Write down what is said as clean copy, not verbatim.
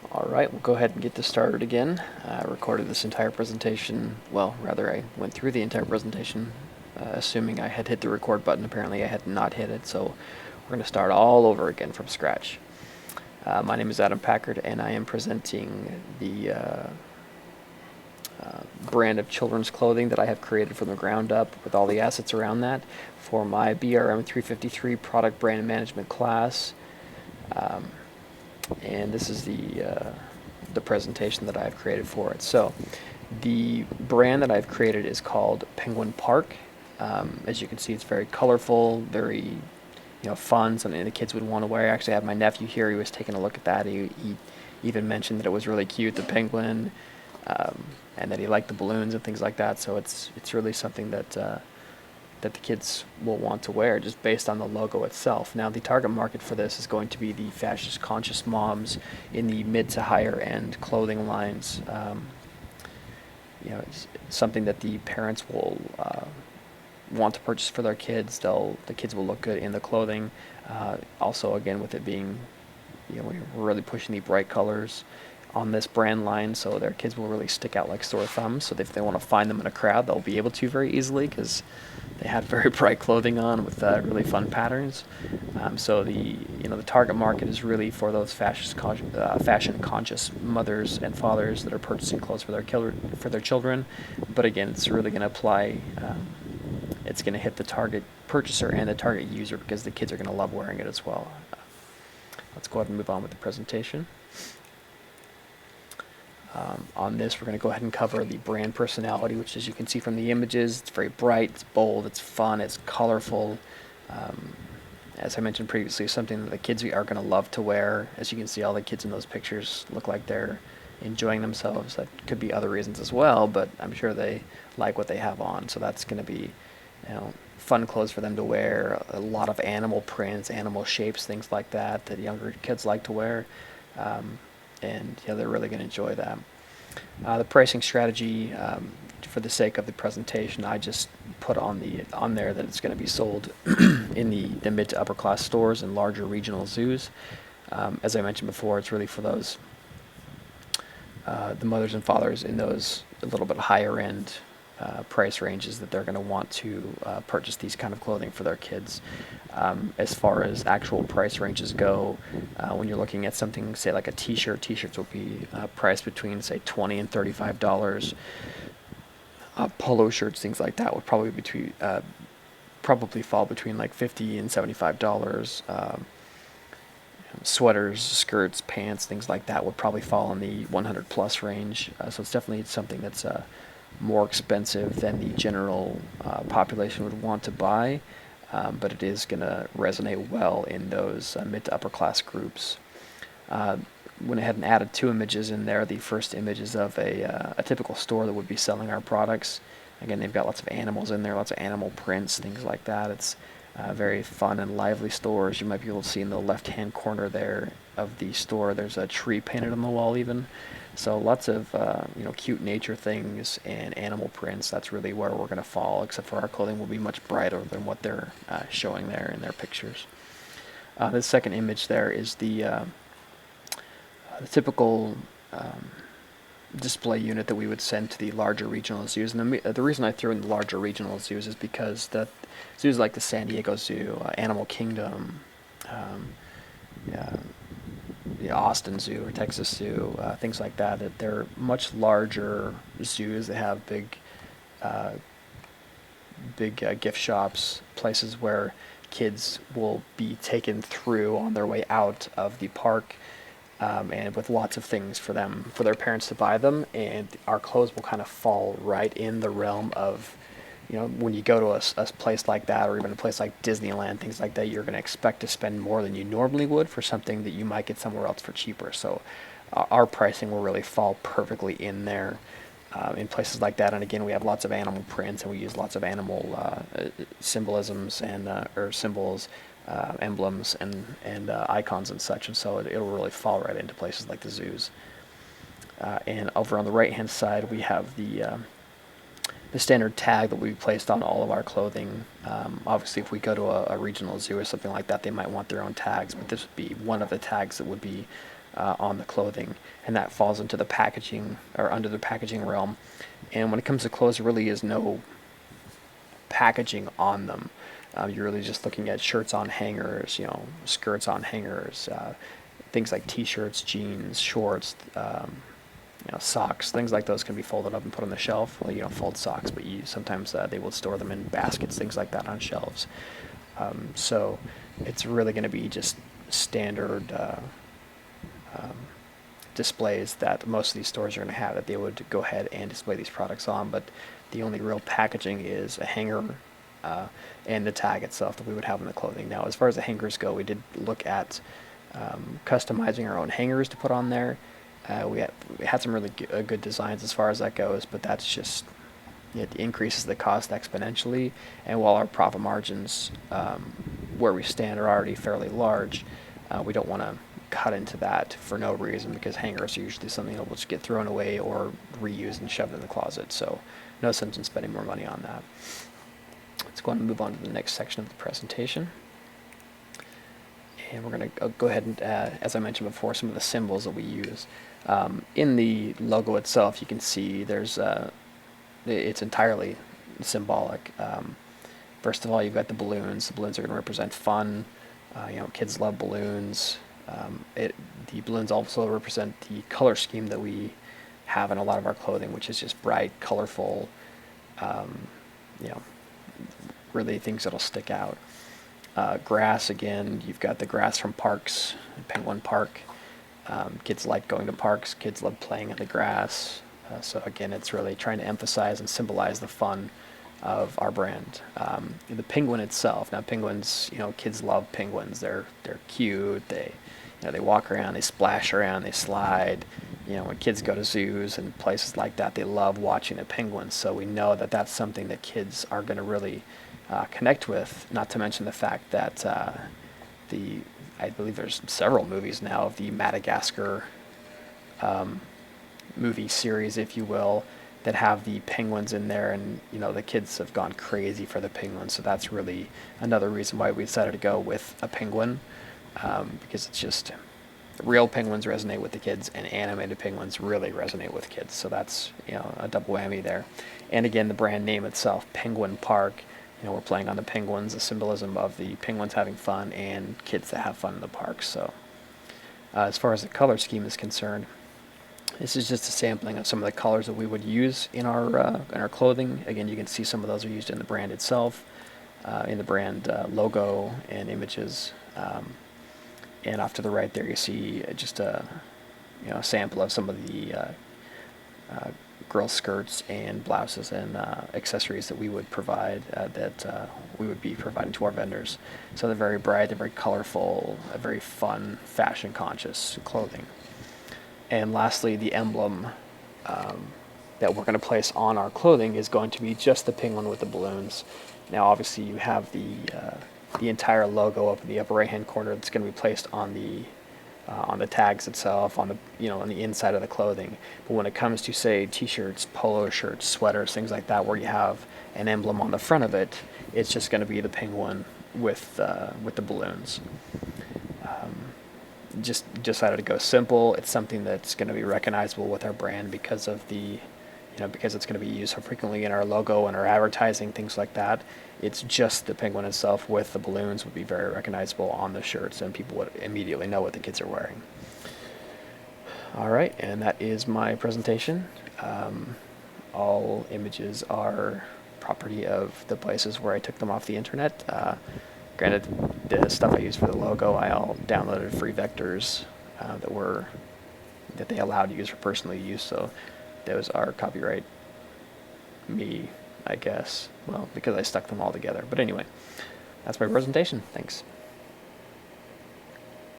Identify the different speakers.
Speaker 1: All right, we'll go ahead and get this started again. I recorded this entire presentation, well, rather I went through the entire presentation assuming I had hit the record button. Apparently I had not hit it, so we're going to start all over again from scratch. My name is Adam Packard, and I am presenting the brand of children's clothing that I have created from the ground up with all the assets around that for my BRM353 product brand management class. And this is the presentation that I've created for it. So the brand that I've created is called Penguin Park. As you can see, it's very colorful, very fun, something the kids would want to wear. I actually had my nephew here. He was taking a look at that. He even mentioned that it was really cute, the penguin, and that he liked the balloons and things like that. So it's really something that the kids will want to wear just based on the logo itself. Now, the target market for this is going to be the fashion-conscious moms in the mid to higher end clothing lines. It's something that the parents will want to purchase for their kids. The kids will look good in the clothing. Also, again, with it being, we're really pushing the bright colors on this brand line, so their kids will really stick out like sore thumbs. So if they want to find them in a crowd, they'll be able to very easily because they had very bright clothing on with really fun patterns. So the target market is really for those fashion conscious mothers and fathers that are purchasing clothes for their children. But again, it's really going to apply. It's going to hit the target purchaser and the target user because the kids are going to love wearing it as well. Let's go ahead and move on with the presentation. On this, we're going to go ahead and cover the brand personality, which, as you can see from the images, it's very bright, it's bold, it's fun, it's colorful. As I mentioned previously, something that the kids are going to love to wear. As you can see, all the kids in those pictures look like they're enjoying themselves. That could be other reasons as well, but I'm sure they like what they have on. So that's going to be, fun clothes for them to wear. A lot of animal prints, animal shapes, things like that younger kids like to wear. And they're really going to enjoy that. The pricing strategy, for the sake of the presentation, I just put on there that it's going to be sold in the mid to upper class stores and larger regional zoos. As I mentioned before, it's really for those the mothers and fathers in those a little bit higher end price ranges that they're going to want to purchase these kind of clothing for their kids. As far as actual price ranges go, when you're looking at something, say like a t-shirt, t-shirts will be priced between, say, $20 and $35. Polo shirts, things like that, would probably fall between like $50 and $75. Sweaters, skirts, pants, things like that would probably fall in the 100 plus range. So it's definitely something that's more expensive than the general population would want to buy, but it is going to resonate well in those mid to upper class groups. Went ahead and added 2 images in there. The first image is of a typical store that would be selling our products. Again, they've got lots of animals in there, lots of animal prints, things like that. It's very fun and lively stores. You might be able to see in the left-hand corner there of the store, there's a tree painted on the wall even. So lots of cute nature things and animal prints. That's really where we're going to fall, except for our clothing will be much brighter than what they're showing there in their pictures. The second image there is the typical display unit that we would send to the larger regional zoos. And the reason I threw in the larger regional zoos is because the zoos like the San Diego Zoo, Animal Kingdom, the Austin Zoo or Texas Zoo, things like that they're much larger zoos. They have big gift shops, places where kids will be taken through on their way out of the park, and with lots of things for their parents to buy them. And our clothes will kind of fall right in the realm of, when you go to a place like that, or even a place like Disneyland, things like that, you're going to expect to spend more than you normally would for something that you might get somewhere else for cheaper. So our pricing will really fall perfectly in there in places like that. And again, we have lots of animal prints, and we use lots of animal symbolisms and or symbols, emblems, and icons and such. And so it'll really fall right into places like the zoos. And over on the right-hand side, we have the standard tag that we placed on all of our clothing. Obviously, if we go to a regional zoo or something like that, they might want their own tags, but this would be one of the tags that would be on the clothing, and that falls into the packaging or under the packaging realm. And when it comes to clothes, there really is no packaging on them. You're really just looking at shirts on hangers, skirts on hangers, things like t-shirts, jeans, shorts, socks, things like those can be folded up and put on the shelf. Well, you don't fold socks, but sometimes they will store them in baskets, things like that on shelves. So it's really going to be just standard displays that most of these stores are going to have that they would go ahead and display these products on, but the only real packaging is a hanger and the tag itself that we would have in the clothing. Now, as far as the hangers go, we did look at customizing our own hangers to put on there. We had some really good designs as far as that goes, but that's just, it increases the cost exponentially, and while our profit margins where we stand are already fairly large, we don't want to cut into that for no reason, because hangers are usually something that will just get thrown away or reused and shoved in the closet, so no sense in spending more money on that. Let's go on and move on to the next section of the presentation. And we're going to go ahead and, as I mentioned before, some of the symbols that we use. In the logo itself, you can see it's entirely symbolic. First of all, you've got the balloons. The balloons are going to represent fun. Kids love balloons. The balloons also represent the color scheme that we have in a lot of our clothing, which is just bright, colorful, really things that'll stick out. Grass, again, you've got the grass from parks, Penguin Park. Kids like going to parks. Kids love playing in the grass. So again, it's really trying to emphasize and symbolize the fun of our brand. The penguin itself. Now, penguins, kids love penguins. They're cute. They walk around. They splash around. They slide. When kids go to zoos and places like that, they love watching the penguins. So we know that that's something that kids are going to really connect with. Not to mention the fact that I believe there's several movies now of the Madagascar movie series, if you will, that have the penguins in there, and the kids have gone crazy for the penguins. So that's really another reason why we decided to go with a penguin, because it's just real penguins resonate with the kids, and animated penguins really resonate with kids. So that's a double whammy there. And again, the brand name itself, Penguin Park. We're playing on the penguins, the symbolism of the penguins having fun and kids that have fun in the park. So as far as the color scheme is concerned, this is just a sampling of some of the colors that we would use in our clothing. Again, you can see some of those are used in the brand itself, in the brand logo and images. And off to the right there, you see just a sample of some of the girls' skirts and blouses and accessories that we would provide, that we would be providing to our vendors. So they're very bright, they're very colorful, very fun, fashion-conscious clothing. And lastly, the emblem that we're going to place on our clothing is going to be just the penguin with the balloons. Now, obviously, you have the entire logo up in the upper right-hand corner that's going to be placed on the tags itself, on the inside of the clothing. But when it comes to, say, t-shirts, polo shirts, sweaters, things like that, where you have an emblem on the front of it, it's just going to be the penguin with the balloons. Just decided to go simple. It's something that's going to be recognizable with our brand because of because it's going to be used so frequently in our logo and our advertising, things like that. It's just the penguin itself with the balloons would be very recognizable on the shirts, and people would immediately know what the kids are wearing. All right, and that is my presentation. All images are property of the places where I took them off the internet. Granted, the stuff I used for the logo, I all downloaded free vectors that they allowed to use for personal use, so those are copyright me, I guess. Well, because I stuck them all together. But anyway, that's my presentation. Thanks.